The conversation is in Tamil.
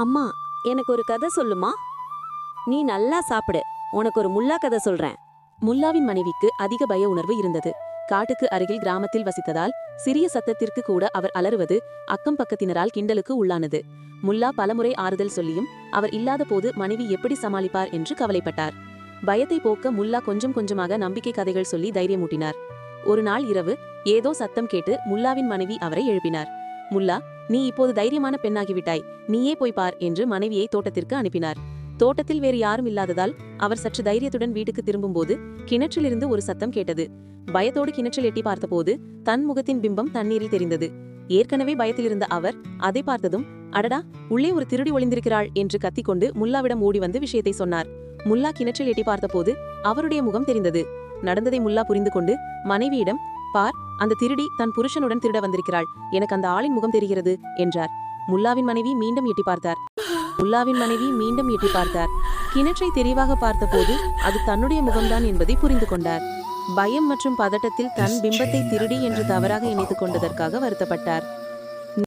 அம்மா, எனக்கு ஒரு கதை சொல்லுமா? நீ நல்லா சாப்பிடு, உனக்கு ஒரு முல்லா கதை சொல்றேன். முல்லாவின் மனைவிக்கு அதிக பய உணர்வு இருந்தது. காட்டுக்கு அருகில் கிராமத்தில் வசித்ததால் சிறிய சத்தத்திற்கு கூட அவர் அலறுவது அக்கம் பக்கத்தினரால் கிண்டலுக்கு உள்ளானது. முல்லா பலமுறை ஆறுதல் சொல்லியும் அவர் இல்லாத போது மனைவி எப்படி சமாளிப்பார் என்று கவலைப்பட்டார். பயத்தை போக்க முல்லா கொஞ்சம் கொஞ்சமாக நம்பிக்கை கதைகள் சொல்லி தைரியமூட்டினார். ஒரு நாள் இரவு ஏதோ சத்தம் கேட்டு முல்லாவின் மனைவி அவரை எழுப்பினார். முல்லா, நீ இப்போது தைரியமான பெண்ணாகிவிட்டாய், நீயே போய் பார் என்று மனைவியை தோட்டத்திற்கு அனுப்பினார். தோட்டத்தில் வேறு யாரும் இல்லாததால் அவர் சற்று தைரியத்துடன் வீட்டுக்கு திரும்பும்போது கிணற்றிலிருந்து ஒரு சத்தம் கேட்டது. பயத்தோடு கிணற்றில் எட்டி பார்த்தபோது தன் முகத்தின் பிம்பம் தண்ணீரில் தெரிந்தது. ஏற்கனவே பயத்தில் இருந்த அவர் அதை பார்த்ததும், அடடா, உள்ளே ஒரு திருடி ஒளிந்திருக்கிறாள் என்று கத்திக்கொண்டு முல்லாவிடம் ஓடி வந்து விஷயத்தை சொன்னார். முல்லா கிணற்றில் எட்டி பார்த்தபோது அவருடைய முகம் தெரிந்தது. நடந்ததை முல்லா புரிந்து கொண்டு மனைவியிடம், பார், அந்த திருடி தன் புருஷனுடன் திருட வந்திருக்கிறாள், எனக்கு அந்த ஆளின் முகம் தெரிகிறது என்றார். முல்லாவின் மனைவி மீண்டும் எட்டி பார்த்தார். கிணற்றை தெரிவாக பார்த்தபோது அது தன்னுடைய முகம்தான் என்பதை புரிந்து கொண்டார். பயம் மற்றும் பதட்டத்தில் தன் பிம்பத்தை திருடி என்று தவறாக நினைத்துக் கொண்டதற்காக வருத்தப்பட்டார்.